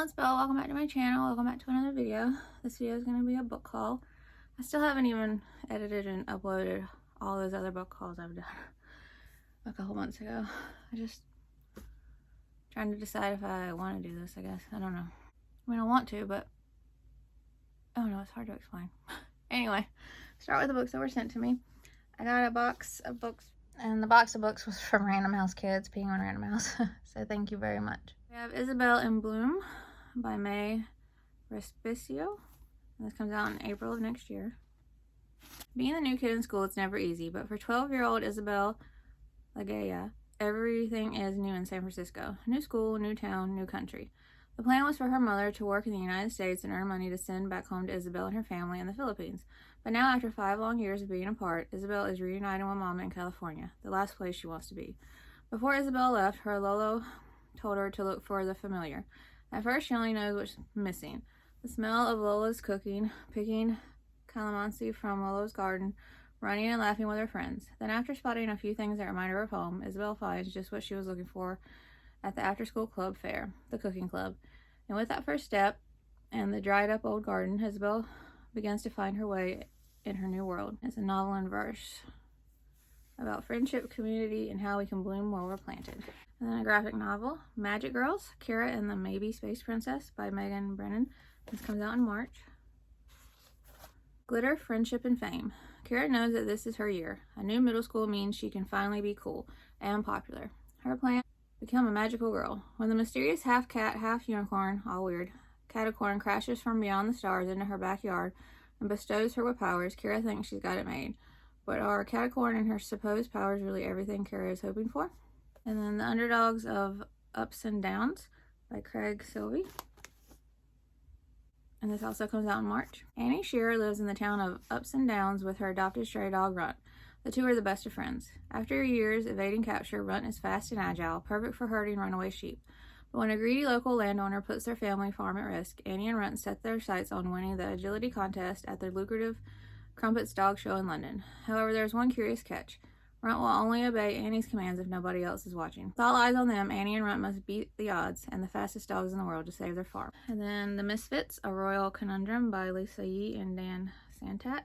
it's Belle. Welcome back to my channel. Welcome back to another video. This video is going to be a book haul. I still haven't even edited and uploaded all those other book hauls I've done a couple months ago. I just trying to decide if I want to do this, I guess. I don't know. I mean, I want to, but oh no, it's hard to explain. Anyway, start with the books that were sent to me. I got a box of books, and the box of books was from Random House Kids, Penguin Random House. So thank you very much. We have Isabel in Bloom by May Respicio. And this comes out in April of next year. Being the new kid in school, it's never easy, but for 12-year-old Isabel Lagaya, everything is new in San Francisco. New school, new town, new country. The plan was for her mother to work in the United States and earn money to send back home to Isabel and her family in the Philippines. But now, after 5 long years of being apart, Isabel is reunited with Mama in California, the last place she wants to be. Before Isabel left, her Lolo told her to look for the familiar. At first, she only knows what's missing. The smell of Lola's cooking, picking calamansi from Lolo's garden, running and laughing with her friends. Then, after spotting a few things that remind her of home, Isabel finds just what she was looking for at the after-school club fair, the cooking club. And with that first step and the dried-up old garden, Isabel begins to find her way in her new world. It's a novel in verse about friendship, community, and how we can bloom where we're planted. And then a graphic novel, Magic Girls, Kira and the Maybe Space Princess by Brennan. This comes out in March. Glitter, Friendship, and Fame. Kira knows that this is her year. A new middle school means she can finally be cool and popular. Her plan: become a magical girl. When the mysterious half-cat, half-unicorn, all weird, catacorn crashes from beyond the stars into her backyard and bestows her with powers, Kira thinks she's got it made. But are catacorn and her supposed powers really everything Kira is hoping for? And then The Underdogs of Ups and Downs by Silvey. And this also comes out in March. Annie Shearer lives in the town of Ups and Downs with her adopted stray dog, Runt. The two are the best of friends. After years evading capture, Runt is fast and agile, perfect for herding runaway sheep. But when a greedy local landowner puts their family farm at risk, Annie and Runt set their sights on winning the agility contest at the lucrative Crumpets Dog Show in London. However, there's one curious catch. Runt will only obey Annie's commands if nobody else is watching. With all eyes on them, Annie and Runt must beat the odds and the fastest dogs in the world to save their farm. And then The Misfits, A Royal Conundrum by Lisa Yee and Dan Santat.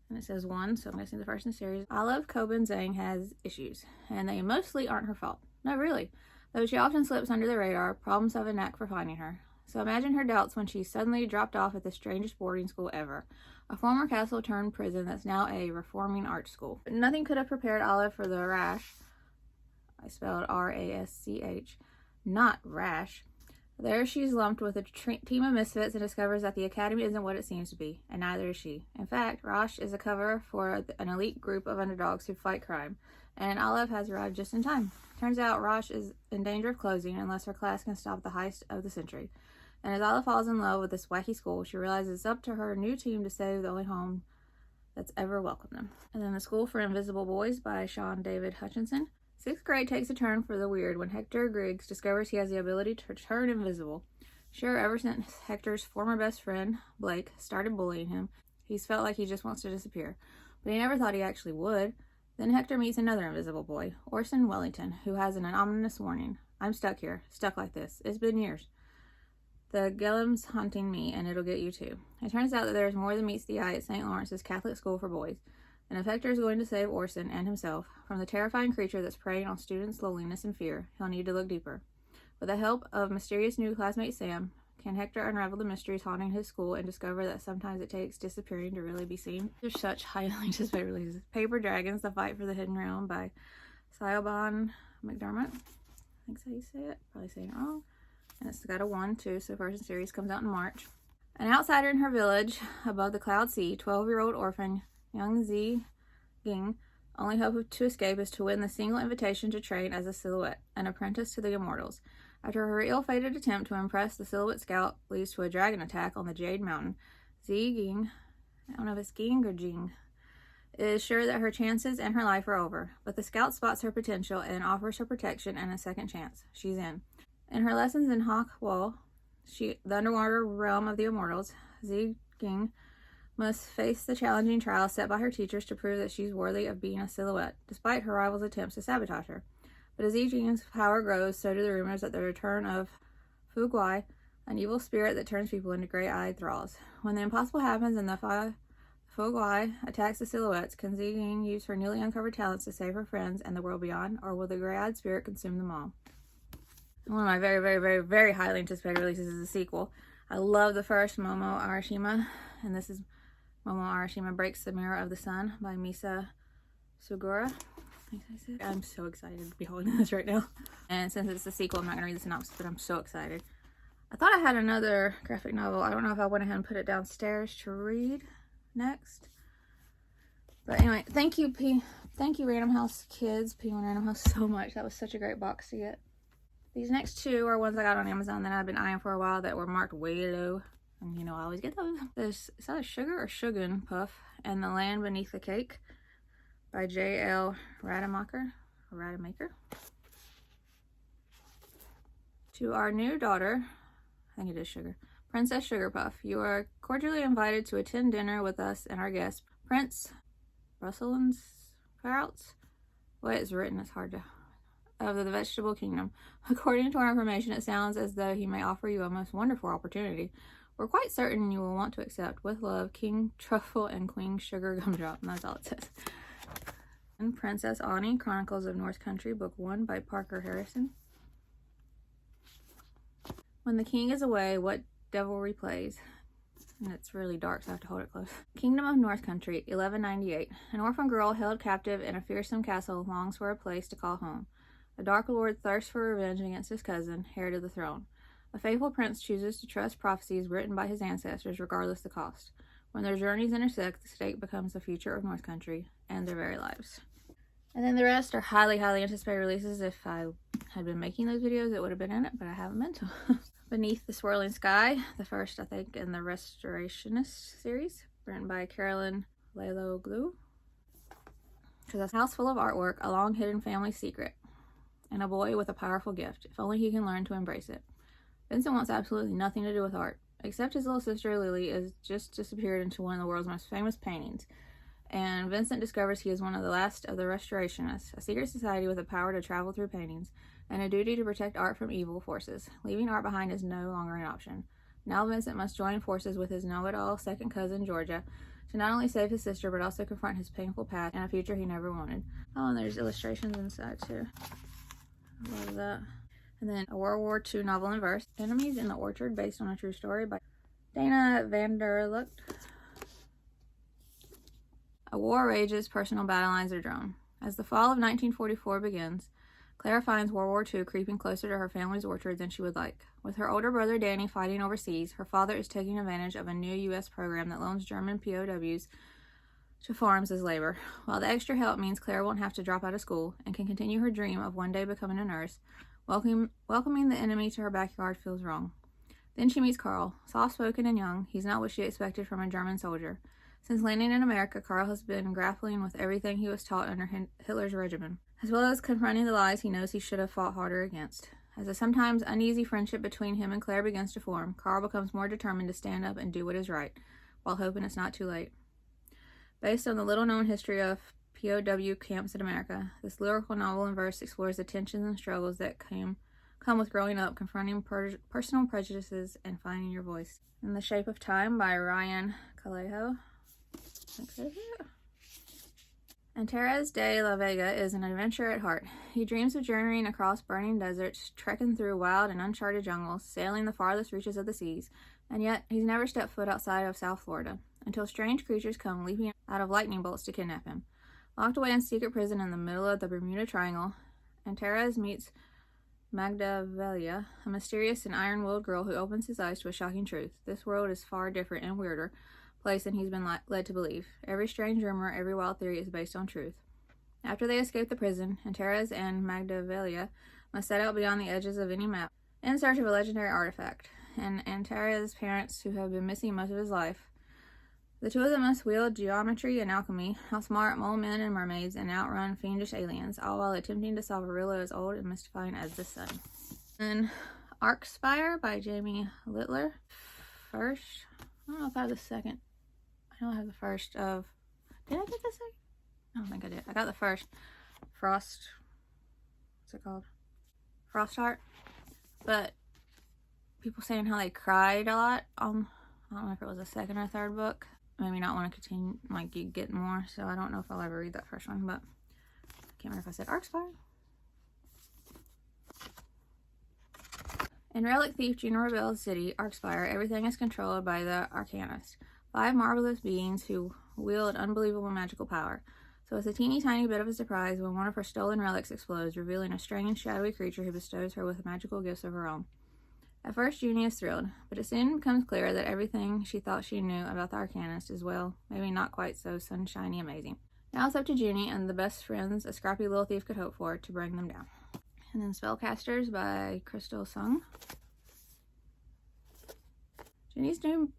And it says 1, so I'm guessing the first in the series. Olive Coben Zhang has issues, and they mostly aren't her fault. No, really. Though she often slips under the radar, problems have a knack for finding her. So imagine her doubts when she suddenly dropped off at the strangest boarding school ever. A former castle turned prison that's now a reforming art school. But nothing could have prepared Olive for the rash. I spelled R-A-S-C-H, not rash. There she's lumped with a team of misfits and discovers that the academy isn't what it seems to be, and neither is she. In fact, Rosh is a cover for an elite group of underdogs who fight crime, and Olive has arrived just in time. Turns out Rosh is in danger of closing unless her class can stop the heist of the century. And as Olive falls in love with this wacky school, she realizes it's up to her new team to save the only home that's ever welcomed them. And then The School for Invisible Boys by Shaun Hutchinson. 6th grade takes a turn for the weird when Hector Griggs discovers he has the ability to turn invisible. Sure, ever since Hector's former best friend, Blake, started bullying him, he's felt like he just wants to disappear. But he never thought he actually would. Then Hector meets another invisible boy, Orson Wellington, who has an ominous warning. I'm stuck here, stuck like this. It's been years. The Gellam's hunting me, and it'll get you too. It turns out that there's more than meets the eye at St. Lawrence's Catholic School for Boys. And if Hector is going to save Orson and himself from the terrifying creature that's preying on students' loneliness and fear, he'll need to look deeper. With the help of mysterious new classmate Sam, can Hector unravel the mysteries haunting his school and discover that sometimes it takes disappearing to really be seen? There's such highly anticipated releases. Paper Dragons, The Fight for the Hidden Realm by Siobhan McDermott. I think that's how you say it. Probably saying it wrong. And it's got a 1, too, so the first series comes out in March. An outsider in her village, above the cloud sea, 12-year-old orphan young Zi Ging, only hope to escape is to win the single invitation to train as a silhouette, an apprentice to the immortals. After her ill-fated attempt to impress the silhouette scout leads to a dragon attack on the Jade Mountain, Zi Ging, I don't know if it's Ging or Jing, is sure that her chances and her life are over. But the scout spots her potential and offers her protection and a second chance. She's in. In her lessons in Hawk Wall, the underwater realm of the immortals, Zi Ging must face the challenging trial set by her teachers to prove that she's worthy of being a silhouette, despite her rivals' attempts to sabotage her. But as Zi Jing's power grows, so do the rumors that the return of Fu Guai, an evil spirit that turns people into gray-eyed thralls. When the impossible happens and the Fogwai attacks the silhouettes, can Ziging use her newly uncovered talents to save her friends and the world beyond, or will the gray-eyed spirit consume them all? One of my very, very, very, very highly anticipated releases is a sequel. I love the first, Momo Arashima, and this is Momo Arashima Breaks the Mirror of the Sun by Misa Sugiura. I'm so excited to be holding this right now. And since it's a sequel, I'm not going to read the synopsis, but I'm so excited. I thought I had another graphic novel. I don't know if I went ahead and put it downstairs to read next. But anyway, thank you Random House Kids, P1 Random House, so much. That was such a great box to get. These next two are ones I got on Amazon that I've been eyeing for a while that were marked way low. And you know, I always get those. Is that a Sugar or Shogun Puff? And The Land Beneath the Cake by J.L. Rademacher. To our new daughter, I think it is Sugar, Princess Sugar Puff, you are cordially invited to attend dinner with us and our guest, Prince Russelland's Sprouts. The way it's written, it's hard to... of the vegetable kingdom. According to our information, it sounds as though he may offer you a most wonderful opportunity. We're quite certain you will want to accept. With love, King Truffle and Queen Sugar Gumdrop. And that's all it says. And Princess Ani, Chronicles of North Country, Book 1 by Parker Harrison. When the king is away, what devilry plays? And it's really dark, so I have to hold it close. Kingdom of North Country, 1198. An orphan girl held captive in a fearsome castle longs for a place to call home. The Dark Lord thirsts for revenge against his cousin, heir to the throne. A faithful prince chooses to trust prophecies written by his ancestors, regardless the cost. When their journeys intersect, the stake becomes the future of North Country and their very lives. And then the rest are highly, highly anticipated releases. If I had been making those videos, it would have been in it, but I haven't been to. Beneath the Swirling Sky, the first, I think, in the Restorationist series, written by Carolyn Lalo-Glue. Because a house full of artwork, a long-hidden family secret, and a boy with a powerful gift, if only he can learn to embrace it. Vincent wants absolutely nothing to do with art, except his little sister Lily has just disappeared into one of the world's most famous paintings, and Vincent discovers he is one of the last of the Restorationists, a secret society with the power to travel through paintings, and a duty to protect art from evil forces. Leaving art behind is no longer an option. Now Vincent must join forces with his know-it-all second cousin Georgia to not only save his sister, but also confront his painful past and a future he never wanted. Oh, and there's illustrations inside too. I love that. And then a World War II novel in verse, Enemies in the Orchard, based on a true story by Dana Vanderlucht. A war rages, personal battle lines are drawn. As the fall of 1944 begins, Claire finds World War II creeping closer to her family's orchard than she would like. With her older brother Danny fighting overseas, her father is taking advantage of a new U.S. program that loans German POWs to farms as labor. While the extra help means Claire won't have to drop out of school and can continue her dream of one day becoming a nurse, welcoming the enemy to her backyard feels wrong. Then she meets Carl. Soft-spoken and young, he's not what she expected from a German soldier. Since landing in America, Carl has been grappling with everything he was taught under Hitler's regimen, as well as confronting the lies he knows he should have fought harder against. As a sometimes uneasy friendship between him and Claire begins to form, Carl becomes more determined to stand up and do what is right, while hoping it's not too late. Based on the little-known history of POW camps in America, this lyrical novel in verse explores the tensions and struggles that come with growing up, confronting personal prejudices, and finding your voice. In the Shape of Time by Ryan Callejo. And Teres de la Vega is an adventurer at heart. He dreams of journeying across burning deserts, trekking through wild and uncharted jungles, sailing the farthest reaches of the seas, and yet he's never stepped foot outside of South Florida, until strange creatures come leaping out of lightning bolts to kidnap him. Locked away in secret prison in the middle of the Bermuda Triangle, Antares meets Magdavelia, a mysterious and iron-willed girl who opens his eyes to a shocking truth. This world is far different and weirder place than he's been led to believe. Every strange rumor, every wild theory is based on truth. After they escape the prison, Antares and Magdavelia must set out beyond the edges of any map in search of a legendary artifact, and Antares' parents, who have been missing most of his life. The two of them must wield geometry and alchemy, outsmart mole men and mermaids, and outrun fiendish aliens, all while attempting to solve a riddle as old and mystifying as the sun. And Arkspire by Jamie Littler. First, I don't know if I have the second. I know I have the first of... Did I get the second? I don't think I did. I got the first. What's it called? Frost Heart. But people saying how they cried a lot. I don't know if it was a second or third book. Maybe not want to continue, like, you get more, so I don't know if I'll ever read that first one, but I can't remember if I said Arcspire. In Relic Thief Gina Rebel's city, Arcspire, everything is controlled by the Arcanist, 5 marvelous beings who wield unbelievable magical power. So it's a teeny tiny bit of a surprise when one of her stolen relics explodes, revealing a strange, shadowy creature who bestows her with magical gifts of her own. At first, Junie is thrilled, but it soon becomes clear that everything she thought she knew about the Arcanist is, well, maybe not quite so sunshiny amazing. Now it's up to Junie and the best friends a scrappy little thief could hope for to bring them down. And then Spellcasters by Crystal Sung. Junie's new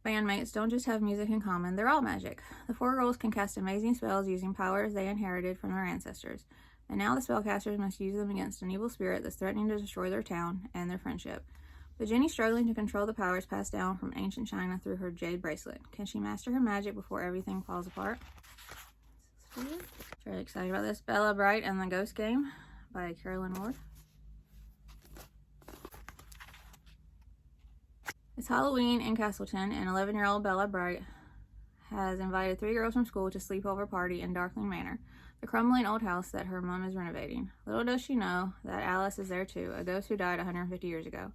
bandmates don't just have music in common, they're all magic. The 4 girls can cast amazing spells using powers they inherited from their ancestors, and now the spellcasters must use them against an evil spirit that's threatening to destroy their town and their friendship. But Junie's struggling to control the powers passed down from ancient China through her jade bracelet. Can she master her magic before everything falls apart? Very excited about this. Bella Bright and the Ghost Game by Carolyn Ward. It's Halloween in Castleton, and 11-year-old Bella Bright has invited 3 girls from school to sleepover party in Darkling Manor, the crumbling old house that her mom is renovating. Little does she know that Alice is there too, a ghost who died 150 years ago.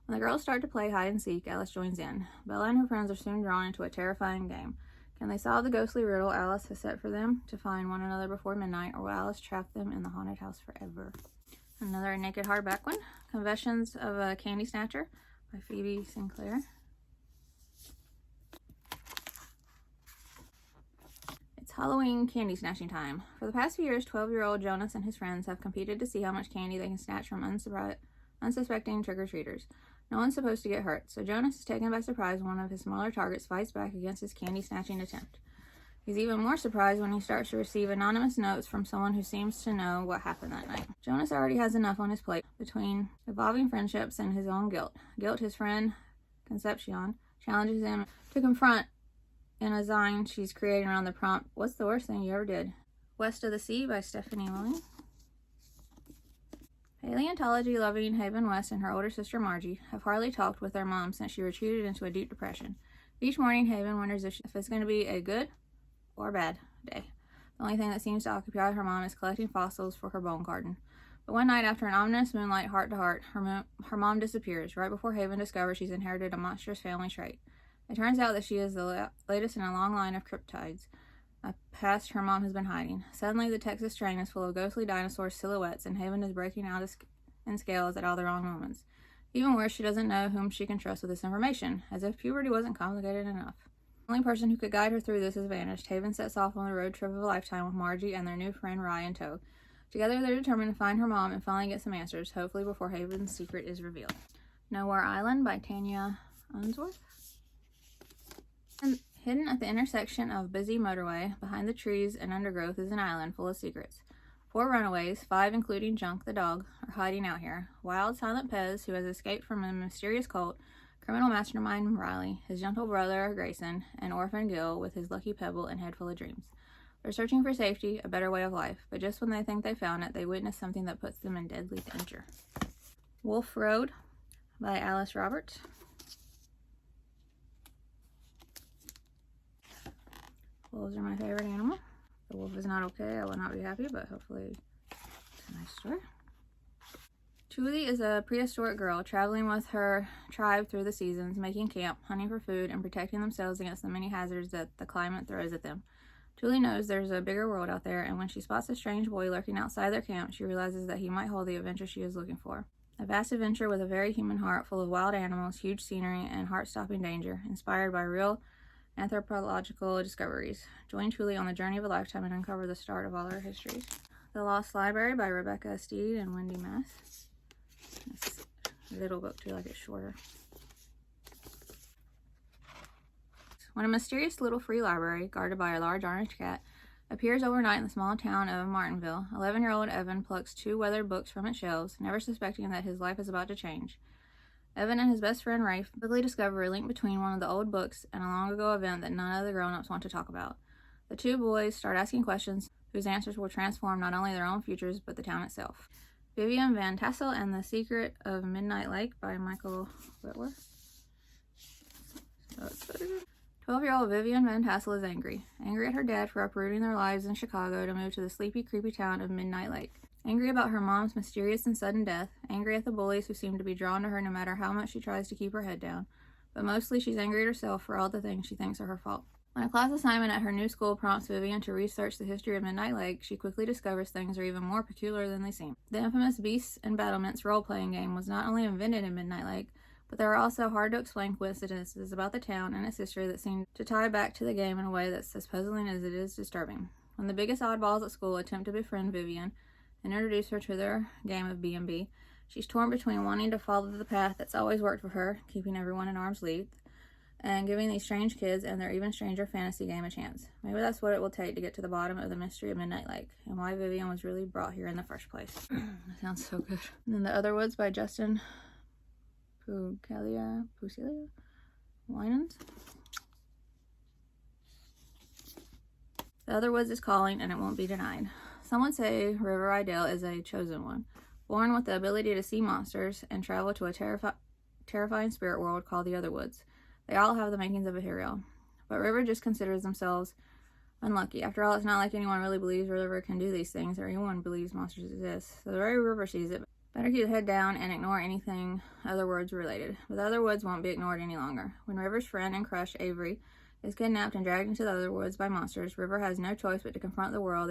When the girls start to play hide and seek, Alice joins in. Bella and her friends are soon drawn into a terrifying game. Can they solve the ghostly riddle Alice has set for them to find one another before midnight, or will Alice trap them in the haunted house forever? Another naked hardback one, Confessions of a Candy Snatcher by Phoebe Sinclair. It's Halloween candy snatching time. For the past few years, 12-year-old Jonas and his friends have competed to see how much candy they can snatch from unsuspecting trick-or-treaters. No one's supposed to get hurt, so Jonas is taken by surprise when one of his smaller targets fights back against his candy snatching attempt. He's even more surprised when he starts to receive anonymous notes from someone who seems to know what happened that night. Jonas already has enough on his plate between evolving friendships and his own guilt. Guilt his friend, Concepcion, challenges him to confront in a zine she's creating around the prompt, "What's the worst thing you ever did?" West of the Sea by Stephanie Williams. Paleontology-loving Haven West and her older sister Margie have hardly talked with their mom since she retreated into a deep depression. Each morning, Haven wonders if it's going to be a good or bad day. The only thing that seems to occupy her mom is collecting fossils for her bone garden. But one night, after an ominous moonlight heart-to-heart, her mom disappears, right before Haven discovers she's inherited a monstrous family trait. It turns out that she is the latest in a long line of cryptids, a past her mom has been hiding. Suddenly, the Texas terrain is full of ghostly dinosaur silhouettes, and Haven is breaking out in scales at all the wrong moments. Even worse, she doesn't know whom she can trust with this information, as if puberty wasn't complicated enough. The only person who could guide her through this has vanished. Haven sets off on the road trip of a lifetime with Margie and their new friend Rye in tow. Together, they're determined to find her mom and finally get some answers, hopefully before Haven's secret is revealed. Nowhere Island by Tanya Unsworth. And hidden at the intersection of busy motorway, behind the trees and undergrowth, is an island full of secrets. 4 runaways, 5 including Junk the dog, are hiding out here. Wild, silent Pez, who has escaped from a mysterious cult, criminal mastermind Riley, his gentle brother Grayson, and orphan Gil with his lucky pebble and head full of dreams. They're searching for safety, a better way of life, but just when they think they found it, they witness something that puts them in deadly danger. Wolf Road by Alice Roberts. Wolves are my favorite animal. The wolf is not okay. I will not be happy, but hopefully it's a nice story. Julie is a prehistoric girl traveling with her tribe through the seasons, making camp, hunting for food, and protecting themselves against the many hazards that the climate throws at them. Julie knows there's a bigger world out there, and when she spots a strange boy lurking outside their camp, she realizes that he might hold the adventure she is looking for. A vast adventure with a very human heart, full of wild animals, huge scenery, and heart-stopping danger, inspired by real anthropological discoveries. Join Julie on the journey of a lifetime and uncover the start of all her histories. The Lost Library by Rebecca Steed and Wendy Mass. It's a little book too, like it's shorter. When a mysterious little free library, guarded by a large orange cat, appears overnight in the small town of Martinville, 11-year-old Evan plucks 2 weathered books from its shelves, never suspecting that his life is about to change. Evan and his best friend Rafe quickly discover a link between one of the old books and a long-ago event that none of the grown-ups want to talk about. The 2 boys start asking questions whose answers will transform not only their own futures, but the town itself. Vivienne Van Tassel and the Secret of Midnight Lake by Michael Whitworth. 12-year-old Vivienne Van Tassel is angry. Angry at her dad for uprooting their lives in Chicago to move to the sleepy, creepy town of Midnight Lake. Angry about her mom's mysterious and sudden death. Angry at the bullies who seem to be drawn to her no matter how much she tries to keep her head down. But mostly she's angry at herself for all the things she thinks are her fault. When a class assignment at her new school prompts Vivienne to research the history of Midnight Lake, she quickly discovers things are even more peculiar than they seem. The infamous Beasts and Battlements role-playing game was not only invented in Midnight Lake, but there are also hard-to-explain coincidences about the town and its history that seem to tie back to the game in a way that's as puzzling as it is disturbing. When the biggest oddballs at school attempt to befriend Vivienne and introduce her to their game of B&B, she's torn between wanting to follow the path that's always worked for her, keeping everyone in arm's length, and giving these strange kids and their even stranger fantasy game a chance. Maybe that's what it will take to get to the bottom of the mystery of Midnight Lake, and why Vivienne was really brought here in the first place. That sounds so good. And then The Other Woods by Justin Pucilia Winans. The Other Woods is calling, and it won't be denied. Some would say River Idell is a chosen one, born with the ability to see monsters and travel to a terrifying spirit world called the Other Woods. They all have the makings of a hero, but River just considers themselves unlucky. After all, it's not like anyone really believes River can do these things, or anyone believes monsters exist. So the way River sees it, better keep the head down and ignore anything Other Woods related. But the Other Woods won't be ignored any longer. When River's friend and crush, Avery, is kidnapped and dragged into the Other Woods by monsters, River has no choice but to confront the world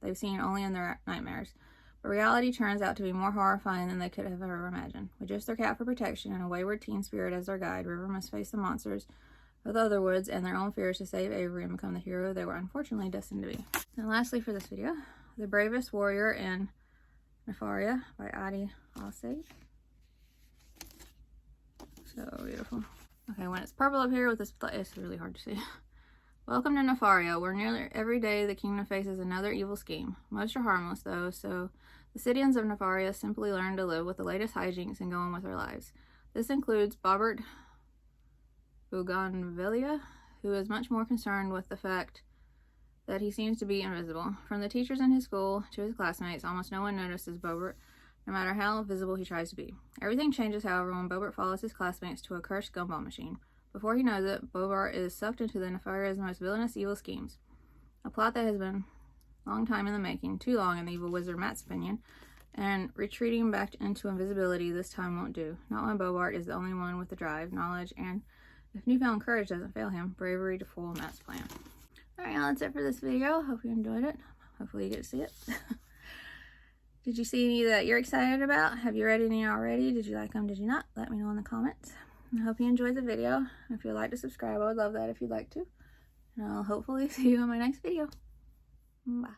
they've seen only in their nightmares. But reality turns out to be more horrifying than they could have ever imagined. With just their cat for protection and a wayward teen spirit as their guide, River must face the monsters of the Other Woods and their own fears to save Avery and become the hero they were unfortunately destined to be. And lastly for this video, The Bravest Warrior in Nefaria by Adi Alsaid. So beautiful. Okay, when it's purple up here with this, it's really hard to see. Welcome to Nefaria, where nearly every day the kingdom faces another evil scheme. Most are harmless, though, so the citizens of Nefaria simply learn to live with the latest hijinks and go on with their lives. This includes Bobbert Bougainvillea, who is much more concerned with the fact that he seems to be invisible. From the teachers in his school to his classmates, almost no one notices Bobbert, no matter how visible he tries to be. Everything changes, however, when Bobbert follows his classmates to a cursed gumball machine. Before he knows it, Bobbert is sucked into the Nefaria's most villainous evil schemes. A plot that has been a long time in the making, too long in the evil wizard Matt's opinion, and retreating back into invisibility this time won't do. Not when Bobbert is the only one with the drive, knowledge, and, if newfound courage doesn't fail him, bravery to foil Matt's plan. Alright, now that's it for this video. Hope you enjoyed it. Hopefully you get to see it. Did you see any that you're excited about? Have you read any already? Did you like them? Did you not? Let me know in the comments. I hope you enjoyed the video. If you'd like to subscribe, I would love that if you'd like to. And I'll hopefully see you in my next video. Bye.